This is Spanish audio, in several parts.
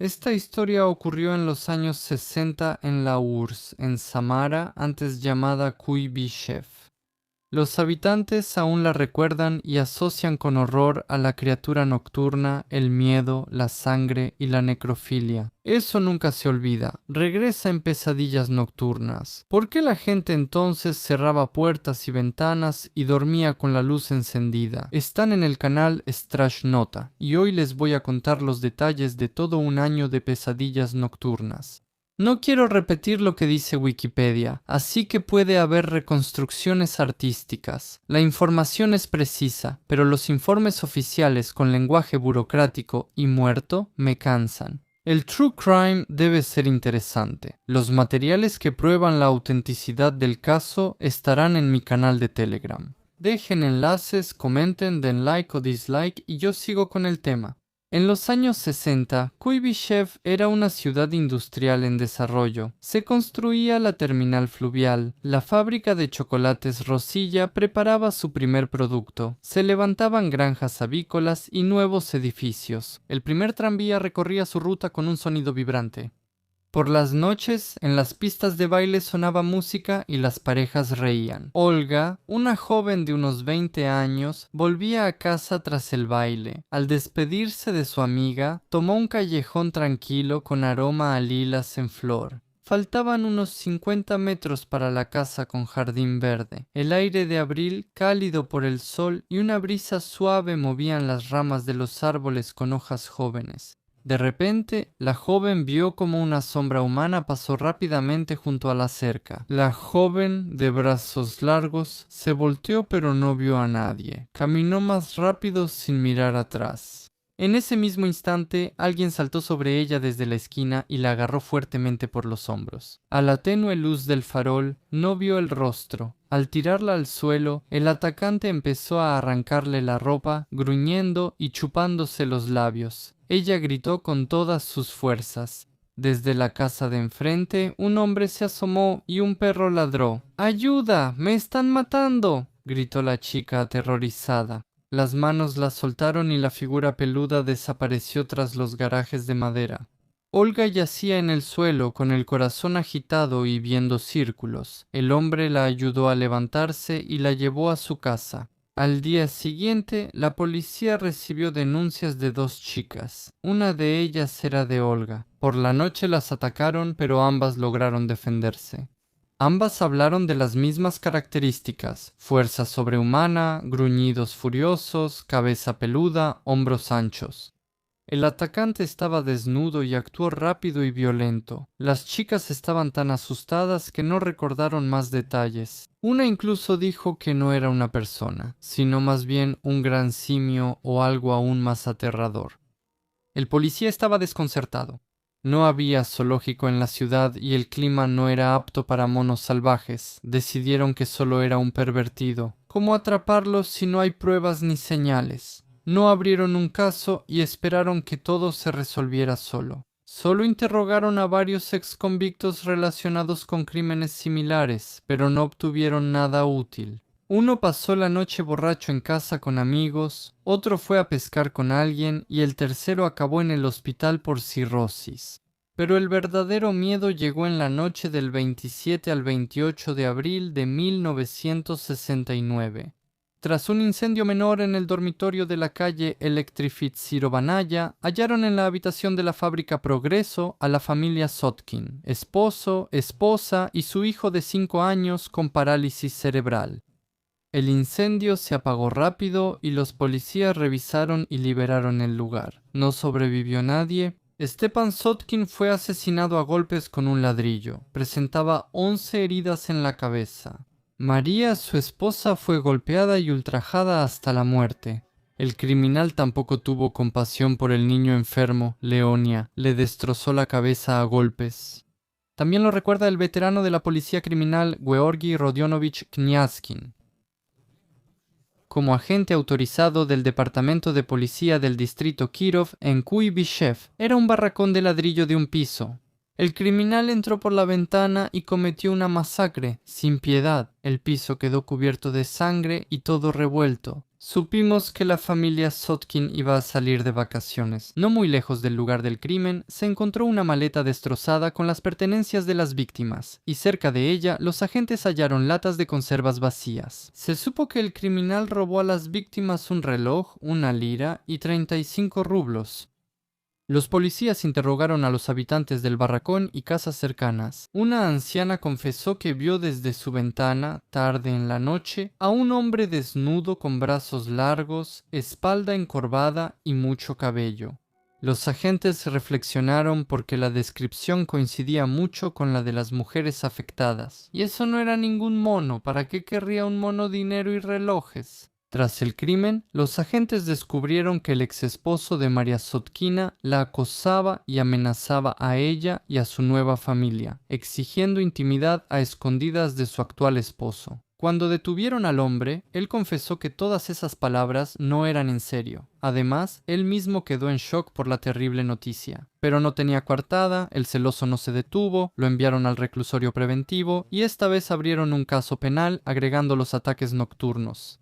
Esta historia ocurrió en los años 60 en la URSS, en Samara, antes llamada Kuibyshev. Los habitantes aún la recuerdan y asocian con horror a la criatura nocturna, el miedo, la sangre y la necrofilia. Eso nunca se olvida, regresa en pesadillas nocturnas. ¿Por qué la gente entonces cerraba puertas y ventanas y dormía con la luz encendida? Están en el canal Strashnota y hoy les voy a contar los detalles de todo un año de pesadillas nocturnas. No quiero repetir lo que dice Wikipedia, así que puede haber reconstrucciones artísticas. La información es precisa, pero los informes oficiales con lenguaje burocrático y muerto me cansan. El true crime debe ser interesante. Los materiales que prueban la autenticidad del caso estarán en mi canal de Telegram. Dejen enlaces, comenten, den like o dislike y yo sigo con el tema. En los años 60, Kuibyshev era una ciudad industrial en desarrollo. Se construía la terminal fluvial, la fábrica de chocolates Rosilla preparaba su primer producto, se levantaban granjas avícolas y nuevos edificios. El primer tranvía recorría su ruta con un sonido vibrante. Por las noches, en las pistas de baile sonaba música y las parejas reían. Olga, una joven de unos 20 años, volvía a casa tras el baile. Al despedirse de su amiga, tomó un callejón tranquilo con aroma a lilas en flor. Faltaban unos 50 metros para la casa con jardín verde. El aire de abril, cálido por el sol, y una brisa suave movían las ramas de los árboles con hojas jóvenes. De repente, la joven vio como una sombra humana pasó rápidamente junto a la cerca. La joven, de brazos largos, se volteó pero no vio a nadie. Caminó más rápido sin mirar atrás. En ese mismo instante, alguien saltó sobre ella desde la esquina y la agarró fuertemente por los hombros. A la tenue luz del farol, no vio el rostro. Al tirarla al suelo, el atacante empezó a arrancarle la ropa, gruñendo y chupándose los labios. Ella gritó con todas sus fuerzas. Desde la casa de enfrente, un hombre se asomó y un perro ladró. ¡Ayuda! ¡Me están matando!, gritó la chica aterrorizada. Las manos la soltaron y la figura peluda desapareció tras los garajes de madera. Olga yacía en el suelo con el corazón agitado y viendo círculos. El hombre la ayudó a levantarse y la llevó a su casa. Al día siguiente, la policía recibió denuncias de dos chicas. Una de ellas era de Olga. Por la noche las atacaron, pero ambas lograron defenderse. Ambas hablaron de las mismas características: fuerza sobrehumana, gruñidos furiosos, cabeza peluda, hombros anchos. El atacante estaba desnudo y actuó rápido y violento. Las chicas estaban tan asustadas que no recordaron más detalles. Una incluso dijo que no era una persona, sino más bien un gran simio o algo aún más aterrador. El policía estaba desconcertado. No había zoológico en la ciudad y el clima no era apto para monos salvajes. Decidieron que solo era un pervertido. ¿Cómo atraparlo si no hay pruebas ni señales? No abrieron un caso y esperaron que todo se resolviera solo. Solo interrogaron a varios exconvictos relacionados con crímenes similares, pero no obtuvieron nada útil. Uno pasó la noche borracho en casa con amigos, otro fue a pescar con alguien y el tercero acabó en el hospital por cirrosis. Pero el verdadero miedo llegó en la noche del 27 al 28 de abril de 1969. Tras un incendio menor en el dormitorio de la calle Elektrifitsirovanaya, hallaron en la habitación de la fábrica Progreso a la familia Sotkin, esposo, esposa y su hijo de 5 años con parálisis cerebral. El incendio se apagó rápido y los policías revisaron y liberaron el lugar. No sobrevivió nadie. Stepan Sotkin fue asesinado a golpes con un ladrillo. Presentaba 11 heridas en la cabeza. María, su esposa, fue golpeada y ultrajada hasta la muerte. El criminal tampoco tuvo compasión por el niño enfermo, Leonia. Le destrozó la cabeza a golpes. También lo recuerda el veterano de la policía criminal Georgi Rodionovich Knyazkin. Como agente autorizado del Departamento de Policía del Distrito Kirov en Kuibyshev, era un barracón de ladrillo de un piso. El criminal entró por la ventana y cometió una masacre, sin piedad. El piso quedó cubierto de sangre y todo revuelto. Supimos que la familia Sotkin iba a salir de vacaciones. No muy lejos del lugar del crimen, se encontró una maleta destrozada con las pertenencias de las víctimas, y cerca de ella los agentes hallaron latas de conservas vacías. Se supo que el criminal robó a las víctimas un reloj, una lira y 35 rublos. Los policías interrogaron a los habitantes del barracón y casas cercanas. Una anciana confesó que vio desde su ventana, tarde en la noche, a un hombre desnudo con brazos largos, espalda encorvada y mucho cabello. Los agentes reflexionaron porque la descripción coincidía mucho con la de las mujeres afectadas. Y eso no era ningún mono, ¿para qué querría un mono dinero y relojes? Tras el crimen, los agentes descubrieron que el exesposo de María Sotkina la acosaba y amenazaba a ella y a su nueva familia, exigiendo intimidad a escondidas de su actual esposo. Cuando detuvieron al hombre, él confesó que todas esas palabras no eran en serio. Además, él mismo quedó en shock por la terrible noticia. Pero no tenía coartada, el celoso no se detuvo, lo enviaron al reclusorio preventivo y esta vez abrieron un caso penal agregando los ataques nocturnos.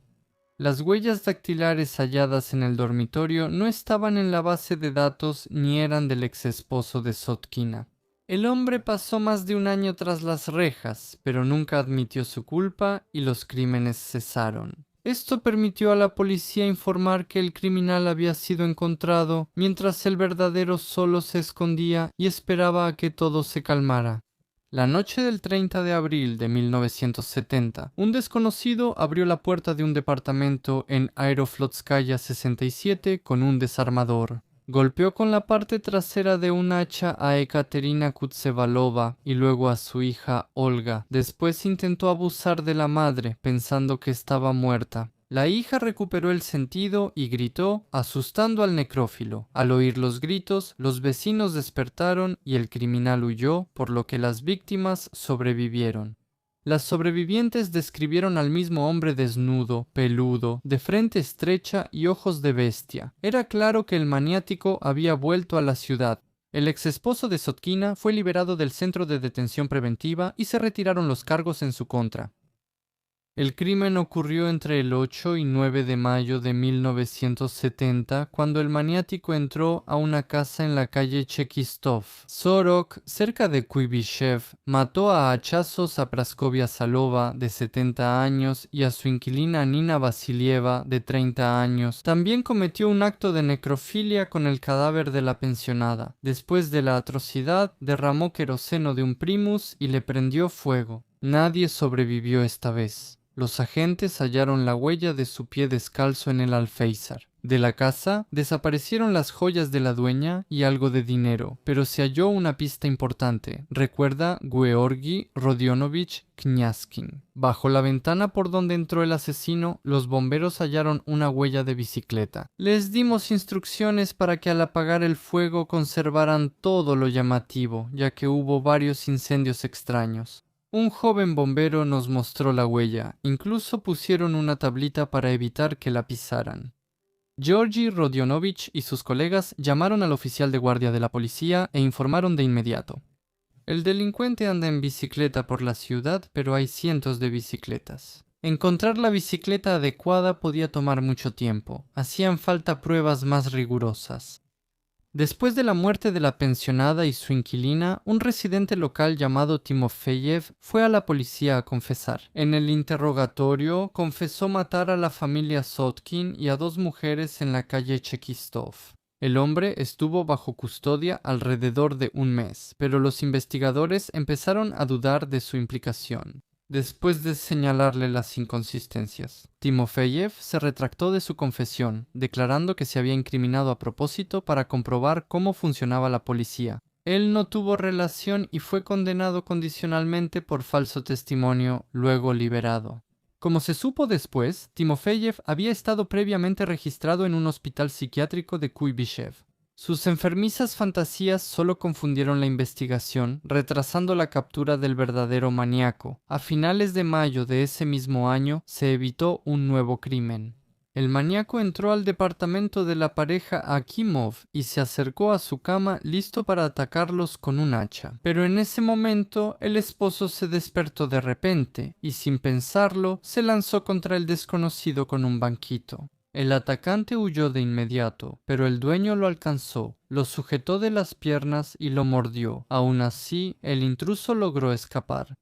Las huellas dactilares halladas en el dormitorio no estaban en la base de datos ni eran del exesposo de Sotkina. El hombre pasó más de un año tras las rejas, pero nunca admitió su culpa y los crímenes cesaron. Esto permitió a la policía informar que el criminal había sido encontrado, mientras el verdadero solo se escondía y esperaba a que todo se calmara. La noche del 30 de abril de 1970, un desconocido abrió la puerta de un departamento en Aeroflotskaya 67 con un desarmador. Golpeó con la parte trasera de un hacha a Ekaterina Kutsevalova y luego a su hija Olga. Después intentó abusar de la madre, pensando que estaba muerta. La hija recuperó el sentido y gritó, asustando al necrófilo. Al oír los gritos, los vecinos despertaron y el criminal huyó, por lo que las víctimas sobrevivieron. Las sobrevivientes describieron al mismo hombre desnudo, peludo, de frente estrecha y ojos de bestia. Era claro que el maniático había vuelto a la ciudad. El exesposo de Sotkina fue liberado del centro de detención preventiva y se retiraron los cargos en su contra. El crimen ocurrió entre el 8 y 9 de mayo de 1970, cuando el maniático entró a una casa en la calle Chekistov, Sorok, cerca de Kuibyshev, mató a hachazos a Praskovia Salova, de 70 años, y a su inquilina Nina Vasilieva, de 30 años. También cometió un acto de necrofilia con el cadáver de la pensionada. Después de la atrocidad, derramó queroseno de un primus y le prendió fuego. Nadie sobrevivió esta vez. Los agentes hallaron la huella de su pie descalzo en el alféizar. De la casa desaparecieron las joyas de la dueña y algo de dinero, pero se halló una pista importante, recuerda Georgi Rodionovich Knyazkin. Bajo la ventana por donde entró el asesino, los bomberos hallaron una huella de bicicleta. Les dimos instrucciones para que al apagar el fuego conservaran todo lo llamativo, ya que hubo varios incendios extraños. Un joven bombero nos mostró la huella, incluso pusieron una tablita para evitar que la pisaran. Georgi Rodionovich y sus colegas llamaron al oficial de guardia de la policía e informaron de inmediato. El delincuente anda en bicicleta por la ciudad, pero hay cientos de bicicletas. Encontrar la bicicleta adecuada podía tomar mucho tiempo, hacían falta pruebas más rigurosas. Después de la muerte de la pensionada y su inquilina, un residente local llamado Timofeyev fue a la policía a confesar. En el interrogatorio, confesó matar a la familia Sotkin y a dos mujeres en la calle Chekistov. El hombre estuvo bajo custodia alrededor de un mes, pero los investigadores empezaron a dudar de su implicación. Después de señalarle las inconsistencias, Timofeyev se retractó de su confesión, declarando que se había incriminado a propósito para comprobar cómo funcionaba la policía. Él no tuvo relación y fue condenado condicionalmente por falso testimonio, luego liberado. Como se supo después, Timofeyev había estado previamente registrado en un hospital psiquiátrico de Kuibyshev. Sus enfermizas fantasías solo confundieron la investigación, retrasando la captura del verdadero maníaco. A finales de mayo de ese mismo año se evitó un nuevo crimen. El maníaco entró al departamento de la pareja Akimov y se acercó a su cama listo para atacarlos con un hacha. Pero en ese momento el esposo se despertó de repente y sin pensarlo se lanzó contra el desconocido con un banquito. El atacante huyó de inmediato, pero el dueño lo alcanzó, lo sujetó de las piernas y lo mordió. Aún así, el intruso logró escapar.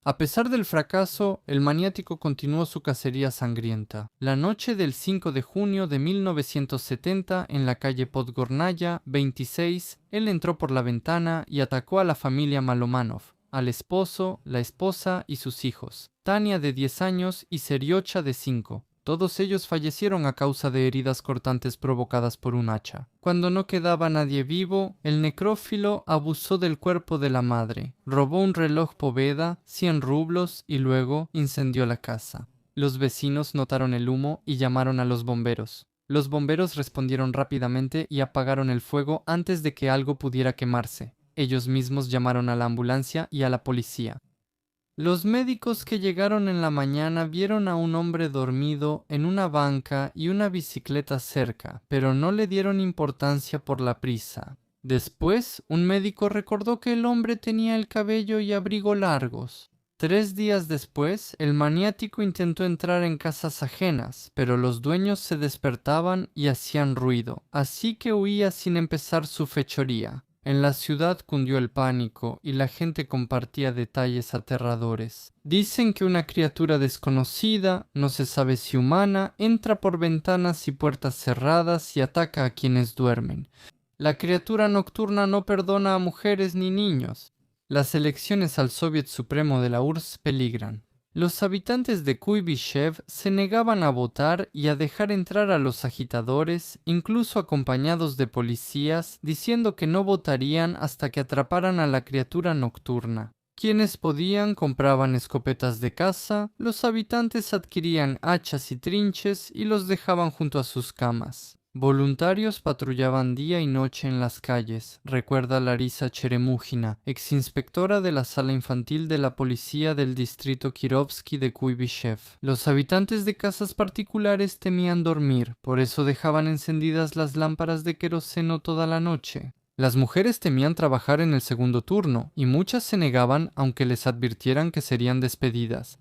A pesar del fracaso, el maniático continuó su cacería sangrienta. La noche del 5 de junio de 1970, en la calle Podgornaya 26, él entró por la ventana y atacó a la familia Malomanov, al esposo, la esposa y sus hijos, Tania de 10 años y Seriocha de 5. Todos ellos fallecieron a causa de heridas cortantes provocadas por un hacha. Cuando no quedaba nadie vivo, el necrófilo abusó del cuerpo de la madre, robó un reloj Poveda, 100 rublos y luego incendió la casa. Los vecinos notaron el humo y llamaron a los bomberos. Los bomberos respondieron rápidamente y apagaron el fuego antes de que algo pudiera quemarse. Ellos mismos llamaron a la ambulancia y a la policía. Los médicos que llegaron en la mañana vieron a un hombre dormido en una banca y una bicicleta cerca, pero no le dieron importancia por la prisa. Después, un médico recordó que el hombre tenía el cabello y abrigo largos. 3 días después, el maniático intentó entrar en casas ajenas, pero los dueños se despertaban y hacían ruido, así que huía sin empezar su fechoría. En la ciudad cundió el pánico y la gente compartía detalles aterradores. Dicen que una criatura desconocida, no se sabe si humana, entra por ventanas y puertas cerradas y ataca a quienes duermen. La criatura nocturna no perdona a mujeres ni niños. Las elecciones al Soviet Supremo de la URSS peligran. Los habitantes de Kuibyshev se negaban a votar y a dejar entrar a los agitadores, incluso acompañados de policías, diciendo que no votarían hasta que atraparan a la criatura nocturna. Quienes podían compraban escopetas de caza, los habitantes adquirían hachas y trinches y los dejaban junto a sus camas. Voluntarios patrullaban día y noche en las calles, recuerda Larisa Cheremúgina, exinspectora de la sala infantil de la policía del distrito Kirovsky de Kuibyshev. Los habitantes de casas particulares temían dormir, por eso dejaban encendidas las lámparas de queroseno toda la noche. Las mujeres temían trabajar en el segundo turno, y muchas se negaban aunque les advirtieran que serían despedidas.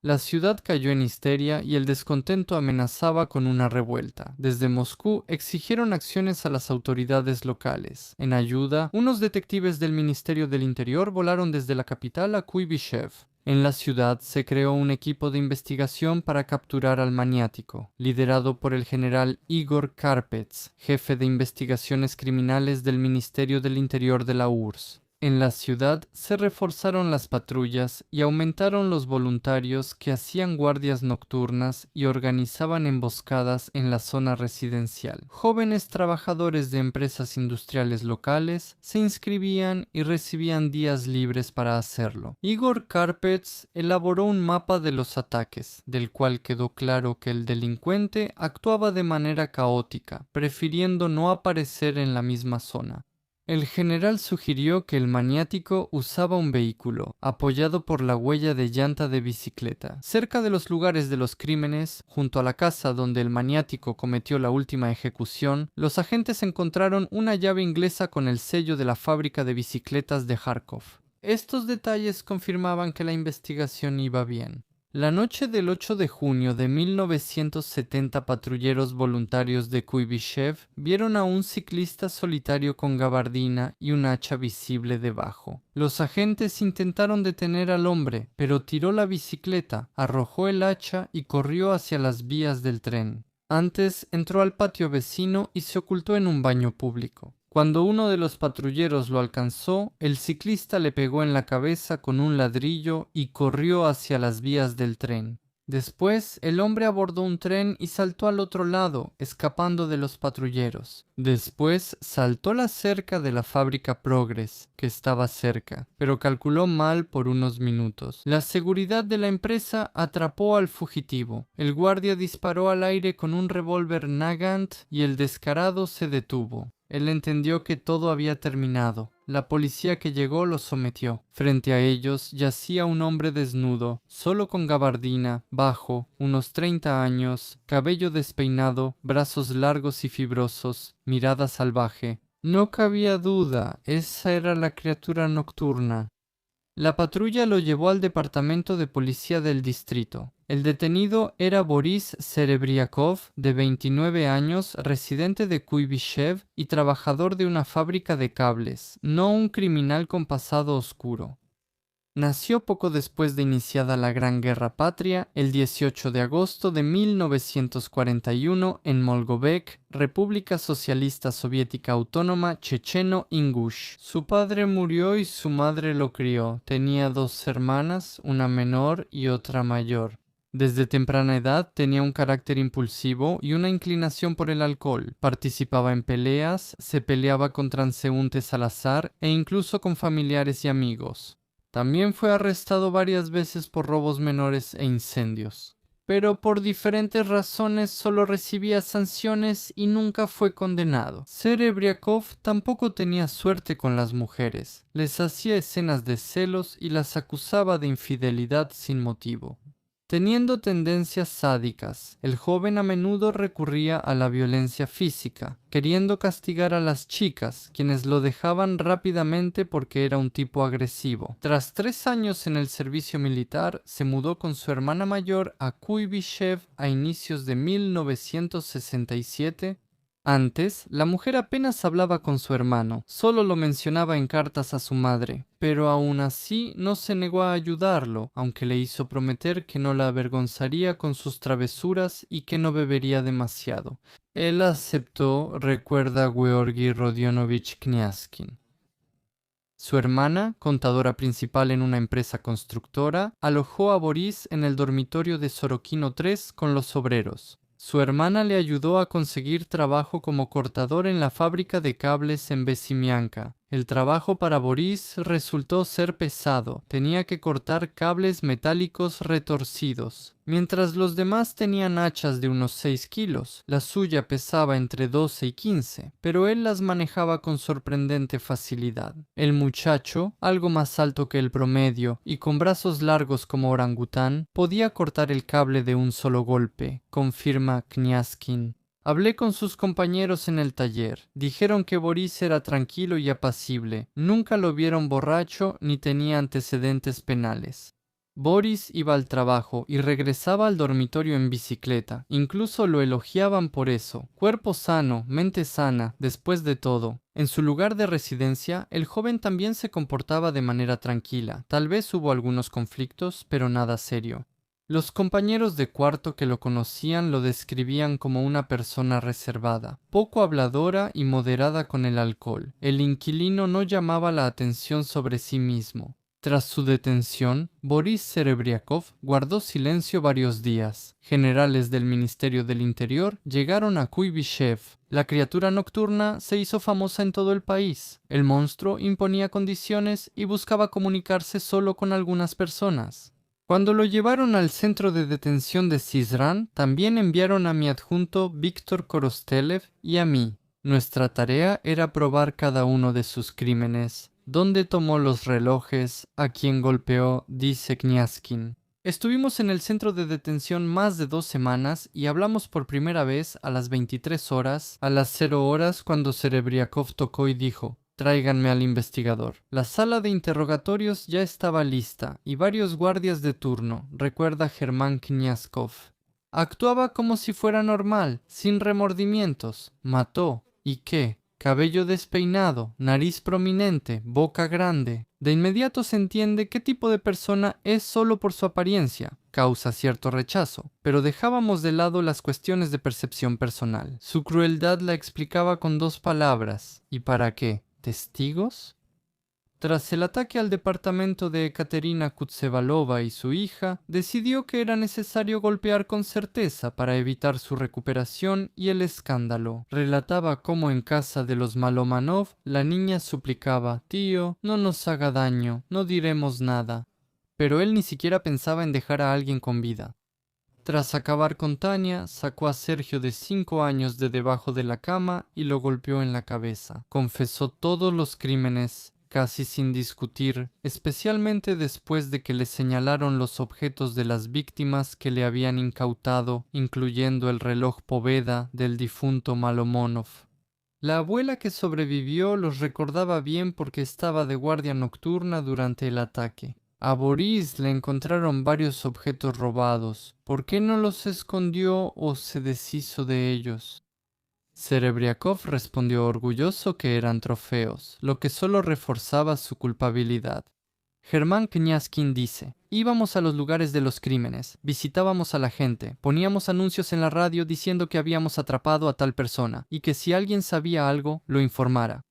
La ciudad cayó en histeria y el descontento amenazaba con una revuelta. Desde Moscú exigieron acciones a las autoridades locales. En ayuda, unos detectives del Ministerio del Interior volaron desde la capital a Kuibyshev. En la ciudad se creó un equipo de investigación para capturar al maniático, liderado por el general Igor Karpets, jefe de investigaciones criminales del Ministerio del Interior de la URSS. En la ciudad se reforzaron las patrullas y aumentaron los voluntarios que hacían guardias nocturnas y organizaban emboscadas en la zona residencial. Jóvenes trabajadores de empresas industriales locales se inscribían y recibían días libres para hacerlo. Igor Karpets elaboró un mapa de los ataques, del cual quedó claro que el delincuente actuaba de manera caótica, prefiriendo no aparecer en la misma zona. El general sugirió que el maniático usaba un vehículo, apoyado por la huella de llanta de bicicleta. Cerca de los lugares de los crímenes, junto a la casa donde el maniático cometió la última ejecución, los agentes encontraron una llave inglesa con el sello de la fábrica de bicicletas de Kharkov. Estos detalles confirmaban que la investigación iba bien. La noche del 8 de junio de 1970, patrulleros voluntarios de Kuibyshev vieron a un ciclista solitario con gabardina y un hacha visible debajo. Los agentes intentaron detener al hombre, pero tiró la bicicleta, arrojó el hacha y corrió hacia las vías del tren. Antes entró al patio vecino y se ocultó en un baño público. Cuando uno de los patrulleros lo alcanzó, el ciclista le pegó en la cabeza con un ladrillo y corrió hacia las vías del tren. Después, el hombre abordó un tren y saltó al otro lado, escapando de los patrulleros. Después, saltó la cerca de la fábrica Progress, que estaba cerca, pero calculó mal por unos minutos. La seguridad de la empresa atrapó al fugitivo. El guardia disparó al aire con un revólver Nagant y el descarado se detuvo. Él entendió que todo había terminado. La policía que llegó lo sometió. Frente a ellos yacía un hombre desnudo, solo con gabardina, bajo, unos 30 años, cabello despeinado, brazos largos y fibrosos, mirada salvaje. No cabía duda, esa era la criatura nocturna. La patrulla lo llevó al departamento de policía del distrito. El detenido era Boris Serebriakov, de 29 años, residente de Kuibyshev y trabajador de una fábrica de cables, no un criminal con pasado oscuro. Nació poco después de iniciada la Gran Guerra Patria, el 18 de agosto de 1941 en Molgovek, República Socialista Soviética Autónoma Checheno-Ingush. Su padre murió y su madre lo crió. Tenía 2 hermanas, una menor y otra mayor. Desde temprana edad tenía un carácter impulsivo y una inclinación por el alcohol. Participaba en peleas, se peleaba con transeúntes al azar e incluso con familiares y amigos. También fue arrestado varias veces por robos menores e incendios. Pero por diferentes razones solo recibía sanciones y nunca fue condenado. Serebriakov tampoco tenía suerte con las mujeres. Les hacía escenas de celos y las acusaba de infidelidad sin motivo. Teniendo tendencias sádicas, el joven a menudo recurría a la violencia física, queriendo castigar a las chicas, quienes lo dejaban rápidamente porque era un tipo agresivo. Tras 3 años en el servicio militar, se mudó con su hermana mayor a Kuibyshev a inicios de 1967. Antes, la mujer apenas hablaba con su hermano, solo lo mencionaba en cartas a su madre, pero aún así no se negó a ayudarlo, aunque le hizo prometer que no la avergonzaría con sus travesuras y que no bebería demasiado. Él aceptó, recuerda Georgi Rodionovich Kniazkin. Su hermana, contadora principal en una empresa constructora, alojó a Boris en el dormitorio de Sorokino 3 con los obreros. Su hermana le ayudó a conseguir trabajo como cortador en la fábrica de cables en Besimianka. El trabajo para Boris resultó ser pesado. Tenía que cortar cables metálicos retorcidos. Mientras los demás tenían hachas de unos 6 kilos, la suya pesaba entre 12 y 15, pero él las manejaba con sorprendente facilidad. El muchacho, algo más alto que el promedio y con brazos largos como orangután, podía cortar el cable de un solo golpe, confirma Kniazkin. Hablé con sus compañeros en el taller. Dijeron que Boris era tranquilo y apacible. Nunca lo vieron borracho ni tenía antecedentes penales. Boris iba al trabajo y regresaba al dormitorio en bicicleta. Incluso lo elogiaban por eso. Cuerpo sano, mente sana, después de todo. En su lugar de residencia, el joven también se comportaba de manera tranquila. Tal vez hubo algunos conflictos, pero nada serio. Los compañeros de cuarto que lo conocían lo describían como una persona reservada, poco habladora y moderada con el alcohol. El inquilino no llamaba la atención sobre sí mismo. Tras su detención, Boris Serebriakov guardó silencio varios días. Generales del Ministerio del Interior llegaron a Kuibyshev. La criatura nocturna se hizo famosa en todo el país. El monstruo imponía condiciones y buscaba comunicarse solo con algunas personas. Cuando lo llevaron al centro de detención de Syzran, también enviaron a mi adjunto Víctor Korostelev y a mí. Nuestra tarea era probar cada uno de sus crímenes. ¿Dónde tomó los relojes? ¿A quién golpeó? Dice Kniazkin. Estuvimos en el centro de detención más de 2 semanas y hablamos por primera vez a las 23 horas, a las 0 horas cuando Serebriakov tocó y dijo: «Tráiganme al investigador». La sala de interrogatorios ya estaba lista y varios guardias de turno, recuerda Germán Kniazkov. Actuaba como si fuera normal, sin remordimientos. Mató. ¿Y qué? Cabello despeinado, nariz prominente, boca grande. De inmediato se entiende qué tipo de persona es solo por su apariencia. Causa cierto rechazo, pero dejábamos de lado las cuestiones de percepción personal. Su crueldad la explicaba con 2 palabras. ¿Y para qué? ¿Testigos? Tras el ataque al departamento de Ekaterina Kutsevalova y su hija, decidió que era necesario golpear con certeza para evitar su recuperación y el escándalo. Relataba cómo en casa de los Malomanov la niña suplicaba: «Tío, no nos haga daño, no diremos nada». Pero él ni siquiera pensaba en dejar a alguien con vida. Tras acabar con Tania, sacó a Sergio de 5 años de debajo de la cama y lo golpeó en la cabeza. Confesó todos los crímenes, casi sin discutir, especialmente después de que le señalaron los objetos de las víctimas que le habían incautado, incluyendo el reloj Poveda del difunto Malomonov. La abuela que sobrevivió los recordaba bien porque estaba de guardia nocturna durante el ataque. A Boris le encontraron varios objetos robados. ¿Por qué no los escondió o se deshizo de ellos? Serebriakov respondió orgulloso que eran trofeos, lo que solo reforzaba su culpabilidad. Germán Kniazkin dice: íbamos a los lugares de los crímenes, visitábamos a la gente, poníamos anuncios en la radio diciendo que habíamos atrapado a tal persona y que si alguien sabía algo, lo informara.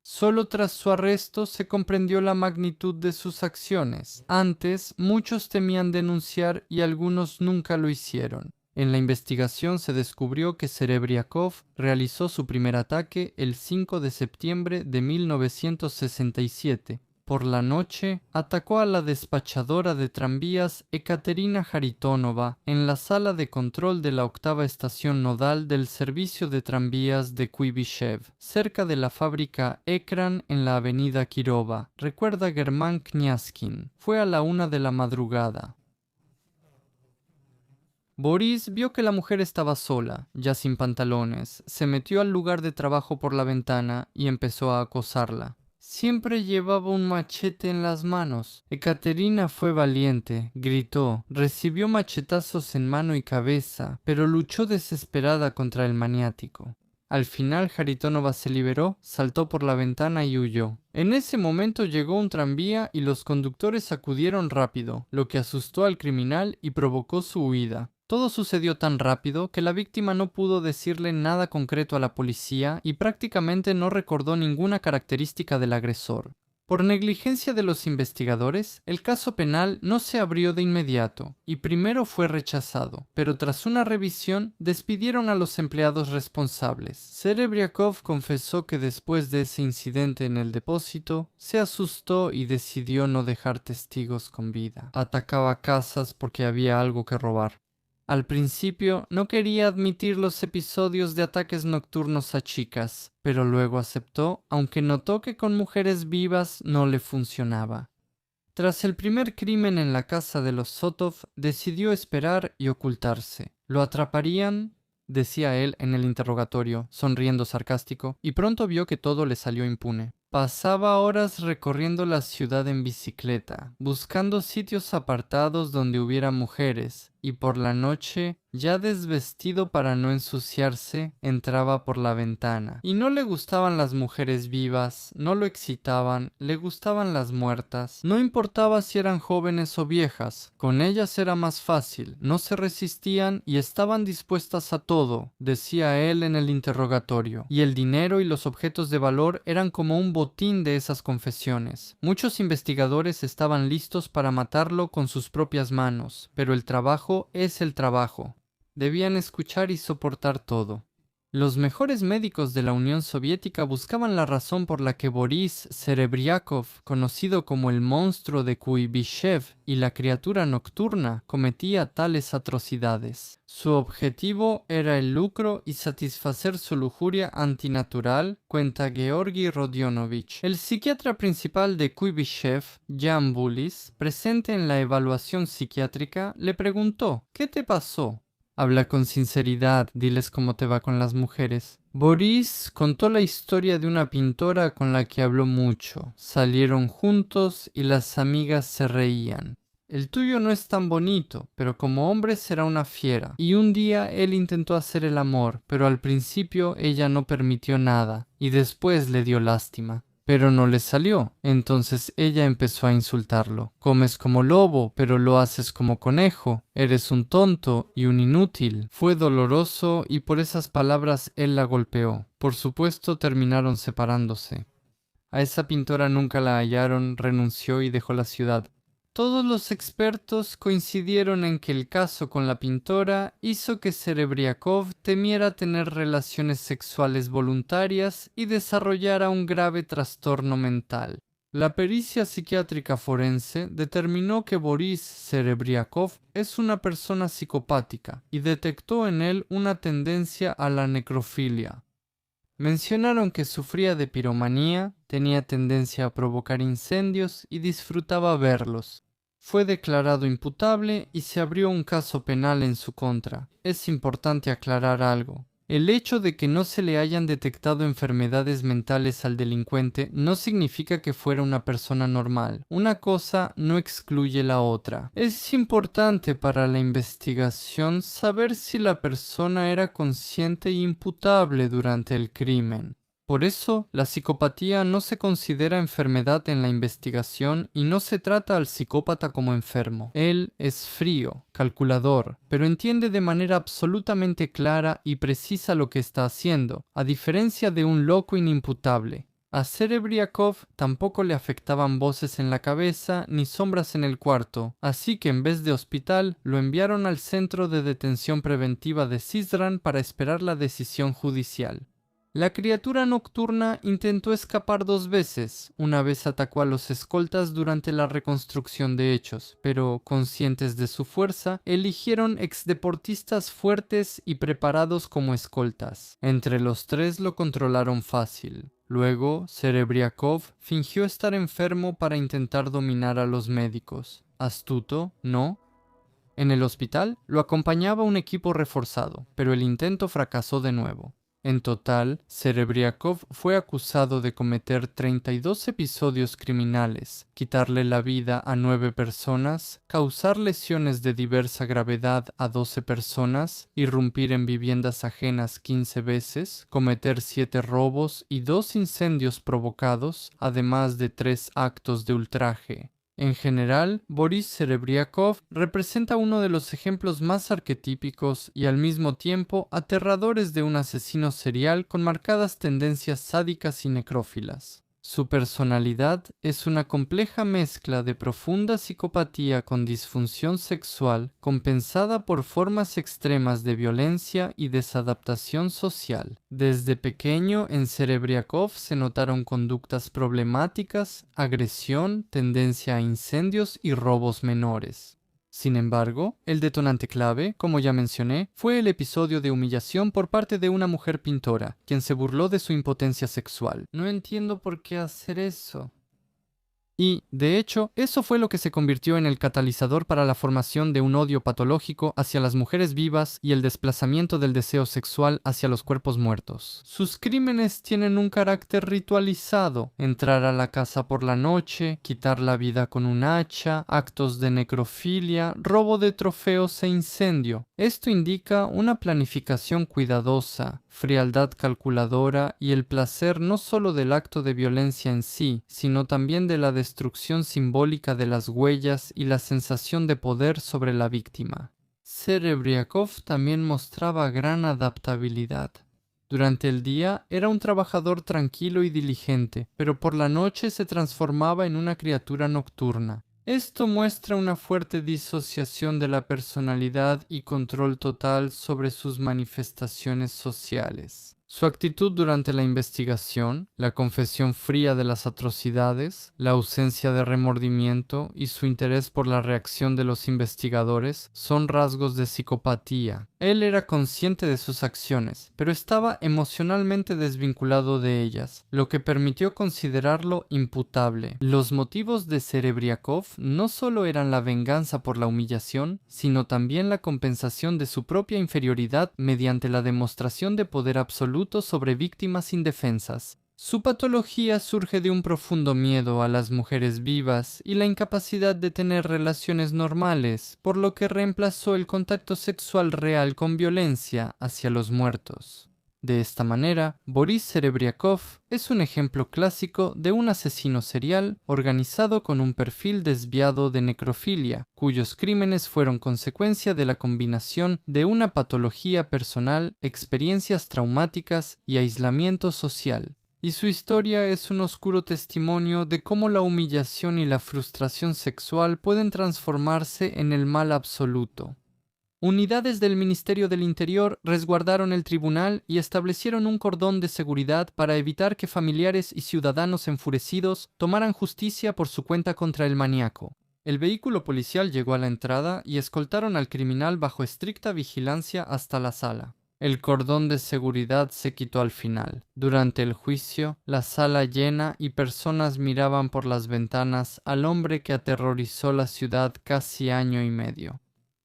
Solo tras su arresto se comprendió la magnitud de sus acciones. Antes, muchos temían denunciar y algunos nunca lo hicieron. En la investigación se descubrió que Serebriakov realizó su primer ataque el 5 de septiembre de 1967. Por la noche, atacó a la despachadora de tranvías Ekaterina Haritonova en la sala de control de la octava estación nodal del servicio de tranvías de Kuibyshev, cerca de la fábrica Ekran en la avenida Kirova. Recuerda Germán Kniazkin. Fue a la 1 de la madrugada. Boris vio que la mujer estaba sola, ya sin pantalones, se metió al lugar de trabajo por la ventana y empezó a acosarla. Siempre llevaba un machete en las manos. Ekaterina fue valiente, gritó, recibió machetazos en mano y cabeza, pero luchó desesperada contra el maniático. Al final Haritonova se liberó, saltó por la ventana y huyó. En ese momento llegó un tranvía y los conductores acudieron rápido, lo que asustó al criminal y provocó su huida. Todo sucedió tan rápido que la víctima no pudo decirle nada concreto a la policía y prácticamente no recordó ninguna característica del agresor. Por negligencia de los investigadores, el caso penal no se abrió de inmediato y primero fue rechazado, pero tras una revisión despidieron a los empleados responsables. Serebriakov confesó que después de ese incidente en el depósito, se asustó y decidió no dejar testigos con vida. Atacaba casas porque había algo que robar. Al principio no quería admitir los episodios de ataques nocturnos a chicas, pero luego aceptó, aunque notó que con mujeres vivas no le funcionaba. Tras el primer crimen en la casa de los Zotov, decidió esperar y ocultarse. ¿Lo atraparían?, decía él en el interrogatorio, sonriendo sarcástico, y pronto vio que todo le salió impune. Pasaba horas recorriendo la ciudad en bicicleta, buscando sitios apartados donde hubiera mujeres, y por la noche, ya desvestido para no ensuciarse, entraba por la ventana. Y no le gustaban las mujeres vivas, no lo excitaban, le gustaban las muertas. No importaba si eran jóvenes o viejas, con ellas era más fácil, no se resistían y estaban dispuestas a todo, decía él en el interrogatorio. Y el dinero y los objetos de valor eran como un botín de esas confesiones. Muchos investigadores estaban listos para matarlo con sus propias manos, pero el trabajo es el trabajo. Debían escuchar y soportar todo. Los mejores médicos de la Unión Soviética buscaban la razón por la que Boris Serebriakov, conocido como el monstruo de Kuibyshev y la criatura nocturna, cometía tales atrocidades. Su objetivo era el lucro y satisfacer su lujuria antinatural, cuenta Georgi Rodionovich. El psiquiatra principal de Kuibyshev, Jan Bulis, presente en la evaluación psiquiátrica, le preguntó: ¿qué te pasó? Habla con sinceridad, diles cómo te va con las mujeres. Boris contó la historia de una pintora con la que habló mucho. Salieron juntos y las amigas se reían. El tuyo no es tan bonito, pero como hombre será una fiera. Y un día él intentó hacer el amor, pero al principio ella no permitió nada, y después le dio lástima. Pero no le salió. Entonces ella empezó a insultarlo. Comes como lobo, pero lo haces como conejo. Eres un tonto y un inútil. Fue doloroso y por esas palabras él la golpeó. Por supuesto terminaron separándose. A esa pintora nunca la hallaron, renunció y dejó la ciudad. Todos los expertos coincidieron en que el caso con la pintora hizo que Serebriakov temiera tener relaciones sexuales voluntarias y desarrollara un grave trastorno mental. La pericia psiquiátrica forense determinó que Boris Serebriakov es una persona psicopática y detectó en él una tendencia a la necrofilia. Mencionaron que sufría de piromanía, tenía tendencia a provocar incendios y disfrutaba verlos. Fue declarado imputable y se abrió un caso penal en su contra. Es importante aclarar algo. El hecho de que no se le hayan detectado enfermedades mentales al delincuente no significa que fuera una persona normal. Una cosa no excluye la otra. Es importante para la investigación saber si la persona era consciente e imputable durante el crimen. Por eso, la psicopatía no se considera enfermedad en la investigación y no se trata al psicópata como enfermo. Él es frío, calculador, pero entiende de manera absolutamente clara y precisa lo que está haciendo, a diferencia de un loco inimputable. A Serebriakov tampoco le afectaban voces en la cabeza ni sombras en el cuarto, así que en vez de hospital lo enviaron al centro de detención preventiva de Sizran para esperar la decisión judicial. La criatura nocturna intentó escapar 2 veces. Una vez atacó a los escoltas durante la reconstrucción de hechos, pero, conscientes de su fuerza, eligieron exdeportistas fuertes y preparados como escoltas. Entre los tres lo controlaron fácil. Luego, Serebriakov fingió estar enfermo para intentar dominar a los médicos. Astuto, ¿no? En el hospital lo acompañaba un equipo reforzado, pero el intento fracasó de nuevo. En total, Serebriakov fue acusado de cometer 32 episodios criminales, quitarle la vida a 9 personas, causar lesiones de diversa gravedad a 12 personas, irrumpir en viviendas ajenas 15 veces, cometer 7 robos y 2 incendios provocados, además de 3 actos de ultraje. En general, Boris Serebriakov representa uno de los ejemplos más arquetípicos y al mismo tiempo aterradores de un asesino serial con marcadas tendencias sádicas y necrófilas. Su personalidad es una compleja mezcla de profunda psicopatía con disfunción sexual, compensada por formas extremas de violencia y desadaptación social. Desde pequeño en Serebriakov se notaron conductas problemáticas, agresión, tendencia a incendios y robos menores. Sin embargo, el detonante clave, como ya mencioné, fue el episodio de humillación por parte de una mujer pintora, quien se burló de su impotencia sexual. No entiendo por qué hacer eso. Y, de hecho, eso fue lo que se convirtió en el catalizador para la formación de un odio patológico hacia las mujeres vivas y el desplazamiento del deseo sexual hacia los cuerpos muertos. Sus crímenes tienen un carácter ritualizado: entrar a la casa por la noche, quitar la vida con un hacha, actos de necrofilia, robo de trofeos e incendio. Esto indica una planificación cuidadosa, frialdad calculadora y el placer no solo del acto de violencia en sí, sino también de la destrucción simbólica de las huellas y la sensación de poder sobre la víctima. Serebriakov también mostraba gran adaptabilidad. Durante el día era un trabajador tranquilo y diligente, pero por la noche se transformaba en una criatura nocturna. Esto muestra una fuerte disociación de la personalidad y control total sobre sus manifestaciones sociales. Su actitud durante la investigación, la confesión fría de las atrocidades, la ausencia de remordimiento y su interés por la reacción de los investigadores son rasgos de psicopatía. Él era consciente de sus acciones, pero estaba emocionalmente desvinculado de ellas, lo que permitió considerarlo imputable. Los motivos de Serebriakov no solo eran la venganza por la humillación, sino también la compensación de su propia inferioridad mediante la demostración de poder absoluto sobre víctimas indefensas. Su patología surge de un profundo miedo a las mujeres vivas y la incapacidad de tener relaciones normales, por lo que reemplazó el contacto sexual real con violencia hacia los muertos. De esta manera, Boris Serebriakov es un ejemplo clásico de un asesino serial organizado con un perfil desviado de necrofilia, cuyos crímenes fueron consecuencia de la combinación de una patología personal, experiencias traumáticas y aislamiento social. Y su historia es un oscuro testimonio de cómo la humillación y la frustración sexual pueden transformarse en el mal absoluto. Unidades del Ministerio del Interior resguardaron el tribunal y establecieron un cordón de seguridad para evitar que familiares y ciudadanos enfurecidos tomaran justicia por su cuenta contra el maníaco. El vehículo policial llegó a la entrada y escoltaron al criminal bajo estricta vigilancia hasta la sala. El cordón de seguridad se quitó al final. Durante el juicio, la sala llena y personas miraban por las ventanas al hombre que aterrorizó la ciudad casi año y medio.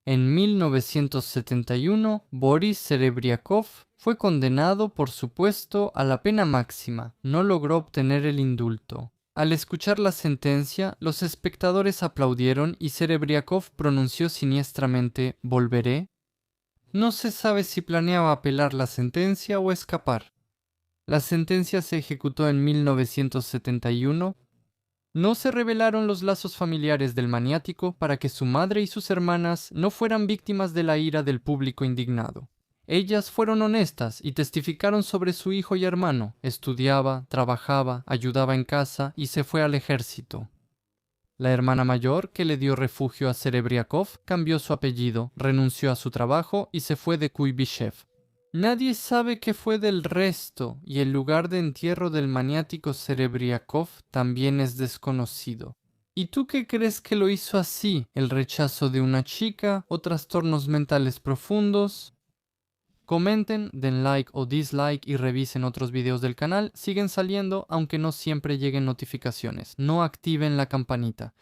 En 1971, Boris Serebriakov fue condenado, por supuesto, a la pena máxima. No logró obtener el indulto. Al escuchar la sentencia, los espectadores aplaudieron y Serebriakov pronunció siniestramente «¿Volveré?». No se sabe si planeaba apelar la sentencia o escapar. La sentencia se ejecutó en 1971. No se revelaron los lazos familiares del maniático para que su madre y sus hermanas no fueran víctimas de la ira del público indignado. Ellas fueron honestas y testificaron sobre su hijo y hermano. Estudiaba, trabajaba, ayudaba en casa y se fue al ejército. La hermana mayor, que le dio refugio a Serebriakov, cambió su apellido, renunció a su trabajo y se fue de Kuibyshev. Nadie sabe qué fue del resto, y el lugar de entierro del maniático Serebriakov también es desconocido. ¿Y tú qué crees que lo hizo así? ¿El rechazo de una chica o trastornos mentales profundos? Comenten, den like o dislike y revisen otros videos del canal. Siguen saliendo aunque no siempre lleguen notificaciones. No activen la campanita.